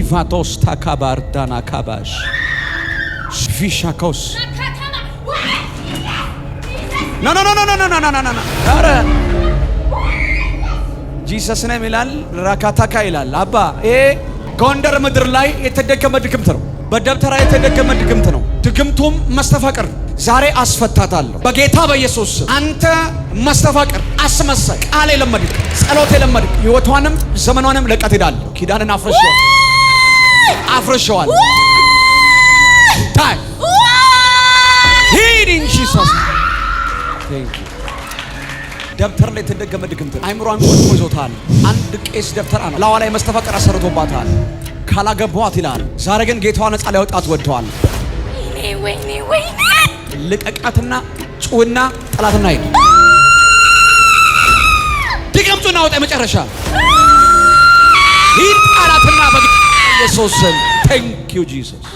ሊቫቶስ ታካባር ዳና ካባሽ ቪሻኮስ ኖ አረ ጂሰስ ነም ይላል ራካታካ ይላል። አባ ይሄ ጎንደር ምድር ላይ የተደገመ ድግምት ነው። በደብተራ የተደገመ ድግምት ነው። ድግምቱም መስተፋቅር ዛሬ አስፈታታለሁ በጌታ በኢየሱስ። አንተ መስተፋቅር አስመሳይ ቃል የለመድክ ጸሎት የለመድክ ህይወቷንም ዘመኗንም ለቀት ሄዳል። ኪዳንን አፍርሸዋል። ታይ ሂድ ኢን ጂሰስ ቴንክ ዩ። ደብተር ላይ የተደገመ ድግምት አይምሮን ቆጥሞ ይዞታል። አንድ ቄስ ደብተራ ነው ላዋ ላይ መስተፋቅር አሰርቶባታል። ካላገቧት ይላል። ዛሬ ግን ጌታዋ ነፃ ሊያወጣት ወደዋል። ወይኔ ልቀቃትና ጩውና ጠላትና ሂድ። ድግምቱን አውጣ። መጨረሻ ሂድ ጠላትና በኢየሱስ ስም ቴንክ ዩ ጂሰስ።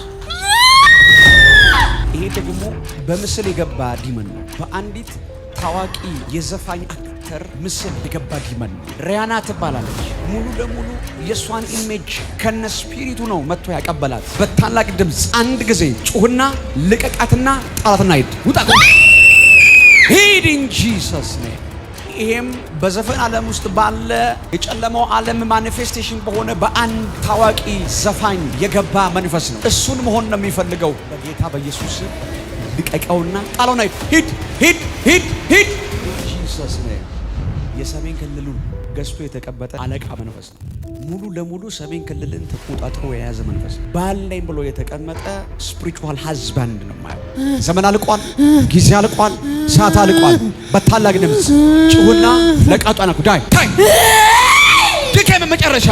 ይሄ ደግሞ በምስል የገባ ዲመን ነው። በአንዲት ታዋቂ የዘፋኝ አክተር ምስል የገባ ዲመን ነው። ሪያና ትባላለች። ሙሉ ለሙሉ የሷን ኢሜጅ ከነ ስፒሪቱ ነው መጥቶ ያቀበላት። በታላቅ ድምፅ አንድ ጊዜ ጩህና ልቀቃትና ጠላትና ሂድ ውጣ ሂድ ኢን ጂሰስ ኔም። ይሄም በዘፈን ዓለም ውስጥ ባለ የጨለማው ዓለም ማኒፌስቴሽን በሆነ በአንድ ታዋቂ ዘፋኝ የገባ መንፈስ ነው። እሱን መሆን ነው የሚፈልገው። በጌታ በኢየሱስ ልቀቀውና ጣለውና ሂድ ጂሰስ ኔም። የሰሜን ክልሉን ገዝቶ የተቀበጠ አለቃ መንፈስ ነው። ሙሉ ለሙሉ ሰሜን ክልልን ተቆጣጥሮ የያዘ መንፈስ ነው። ባለኝ ብሎ የተቀመጠ ስፒሪቹዋል ሃዝባንድ ነው ማለት። ዘመን አልቋል፣ ጊዜ አልቋል፣ ሰዓት አልቋል። በታላቅ ድምፅ ጩሁና ለቃጧና ጉዳይ ታይ ድከም መጨረሻ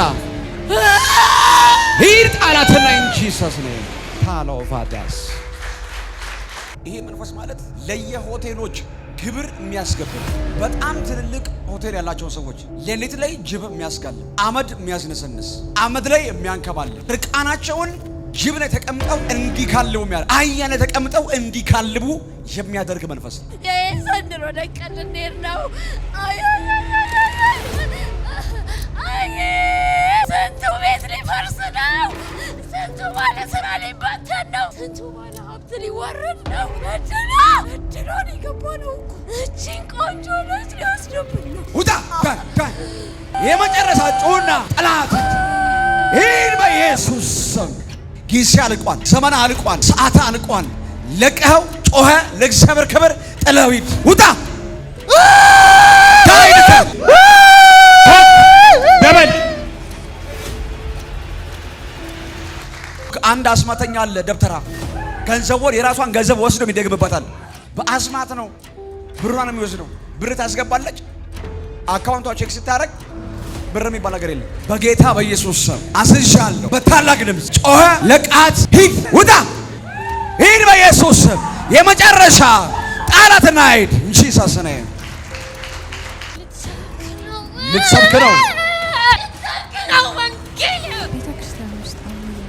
ሂድ ጣላትና ኢን ጂሰስ ኔም ታሎቫዳስ። ይሄ መንፈስ ማለት ለየሆቴሎች ግብር የሚያስገብር በጣም ትልልቅ ሆቴል ያላቸውን ሰዎች ሌሊት ላይ ጅብ የሚያስጋልብ አመድ የሚያስነሰንስ አመድ ላይ የሚያንከባልል እርቃናቸውን ጅብ ላይ ተቀምጠው እንዲካልቡ የሚያደርግ አህያ ላይ ተቀምጠው እንዲካልቡ የሚያደርግ መንፈስ ነው። የሰንድሮ ደቀን እንዴት ነው? ስንቱ ቤት ሊፈርስ ነው። ስንቱ ባለ ስራ ሊበተን ነው። ስንቱ ባለ ሀብት ሊወረድ ነው። እድሎን የገባ ነው እኮ እቺን ቆንጆ ልጅ ሊወስድብን ነው። ውጣ የመጨረሻ ጩና ጠላት ሂድ በኢየሱስ ስም። ጊዜ አልቋል፣ ዘመን አልቋል፣ ሰዓት አልቋል። ለቀኸው ጮኸ ለእግዚአብሔር ክብር ጥለው ሂድ ውጣ ደበል። አንድ አስማተኛ አለ ደብተራ ገንዘቡን የራሷን ገንዘብ ወስዶ የሚደግምበታል። በአስማት ነው ብሯን የሚወስደው። ብር ታስገባለች፣ አካውንቷ ቼክ ስታረግ ብር የሚባል ነገር የለም። በጌታ በኢየሱስ ስም አስይሻለሁ። በታላቅ ድምፅ ጮኸ ለቃት ሂድ ውጣ ሂድ በኢየሱስ ስም። የመጨረሻ ጣላትና ሂድ እንጂ ሳሰነ ልትሰብክ ነው። ቤተክርስቲያን ውስጥ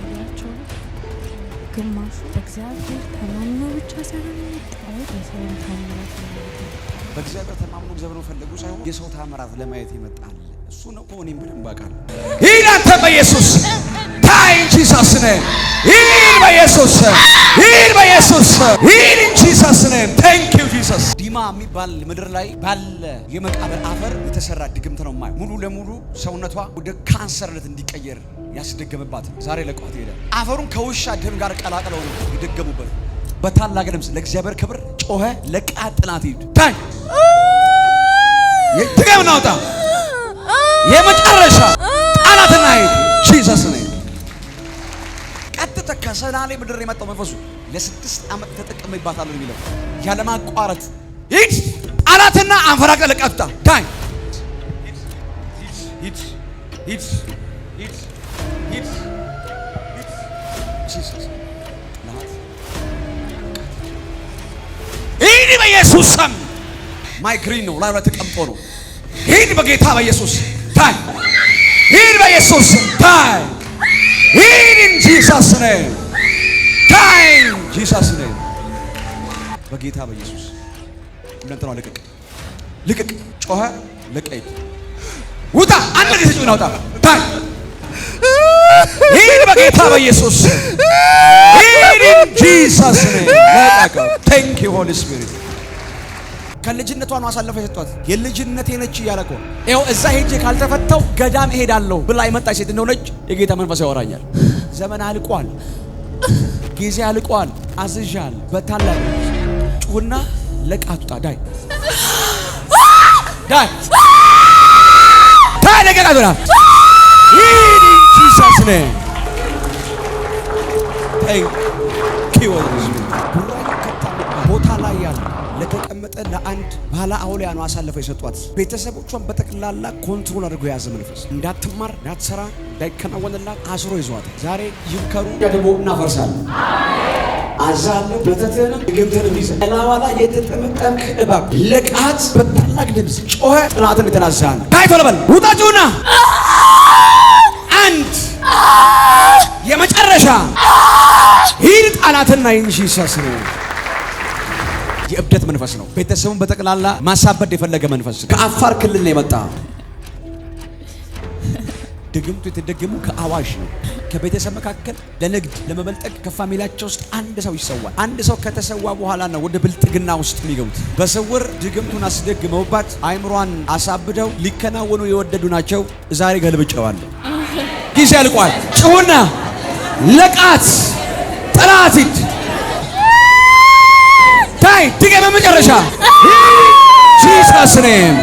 ያላቸው ግማሹ በእግዚአብሔር ተማምኖ ብቻ ሳይሆን የመጣው የሰውን ታምራት ለማየት ነው። በእግዚአብሔር ተማምኖ እግዚአብሔርን ፈለጉ ሳይሆን የሰው ታምራት ለማየት ይመጣል። እሱ ነው እኮ እኔም በደንብ አውቃለሁ። ሂድ አንተ በኢየሱስ ታይ እንጂ ሳስነ ሂድ በኢየሱስ ሂድ በኢየሱስ ሂድ እንጂ ሳስነ ቴንክ ዩ ጂሰስ። ዲማ የሚባል ምድር ላይ ባለ የመቃብር አፈር የተሰራ ድግምት ነው ማለት ሙሉ ለሙሉ ሰውነቷ ወደ ካንሰርነት እንዲቀየር ያስደገመባት ዛሬ ለቋት ሄደ። አፈሩን ከውሻ ደም ጋር ቀላቅለው ነው የደገሙበት። በታላቅ ድምፅ ለእግዚአብሔር ክብር ጮኸ ለቃት ጥላት ሂድ ታይ ድገም ናውጣ የመጨረሻ ጣላትና ሂድ ጂሰስ ነኝ። ቀጥታ ከሰላሌ ምድር የመጣው መንፈሱ ለ6 ዓመት ተጠቅመይባታል የሚለው ያለማቋረጥ ሂድ ጣላትና አንፈራቀ ለቃታ ታይ ሂድ ጂሰስ ሂድ በኢየሱስ ስም። ማይግሪን ነው ላይ ተቀምጦ ነው። ሂድ በጌታ በኢየሱስ ታይ ሂድ በኢየሱስ ታይ ሂድ ኢን ጂሰስ ኔም ታይ ጂሰስ ኔም በጌታ በኢየሱስ እናንተ ነው። ልቅቅ ጮኸ ለቀይ ውጣ አንድ ጊዜ ጩና ውጣ ታይ ሂድ በጌታ በኢየሱስ ሂድ ጂሰስ ኔም ለቀቀው። ቴንክ ዩ ሆሊ ስፒሪት። ከልጅነቷ ነው አሳልፈው የሰጧት። የልጅነቴ ነች እያለቆ ይኸው እዛ ሄጄ ካልተፈታው ገዳም እሄዳለሁ ብላ የመጣች ሴት እንደሆነች የጌታ መንፈስ ያወራኛል። ዘመን አልቋል፣ ጊዜ አልቋል። አዝዣል በታላቅ ጩና ለቃቱጣ ዳይ ዳይ ታለቀቃቱና ሂድ ጂሰስ ኔም ቴንክ ዩ ሆሊ ስፒሪት። ቦታ ላይ ያለ ለተቀመጠ ለአንድ ባለ አውሊያ ነው አሳልፈው የሰጧት። ቤተሰቦቿን በጠቅላላ ኮንትሮል አድርጎ የያዘ መንፈስ እንዳትማር፣ እንዳትሰራ፣ እንዳይከናወንላት አስሮ ይዟት። ዛሬ ይምከሩ ደግሞ እናፈርሳለን። አዛለሁ በተተነ ግምተን ይዘ አላዋላ የተጠመጠምክ እባብ ለቃት በታላቅ ድምፅ ጮኸ። ጥላትን የተናዛን ታይቶ ለበል ውጣጩና አንድ የመጨረሻ ሂድ ጣላትና ኢየሱስ ነው። የእብደት መንፈስ ነው። ቤተሰቡን በጠቅላላ ማሳበድ የፈለገ መንፈስ ከአፋር ክልል ነው የመጣ። ድግምቱ የተደገሙ ከአዋሽ ነው። ከቤተሰብ መካከል ለንግድ ለመበልጠግ ከፋሚሊያቸው ውስጥ አንድ ሰው ይሰዋል። አንድ ሰው ከተሰዋ በኋላ ነው ወደ ብልጥግና ውስጥ የሚገቡት። በስውር ድግምቱን አስደግመውባት አይምሯን አሳብደው ሊከናወኑ የወደዱ ናቸው። ዛሬ ገልብጨዋለሁ። ጊዜ አልቋል። ጭሁና ለቃት ጠላት ሂድ ታይ ድገም። በመጨረሻ ጂሰስ ኔም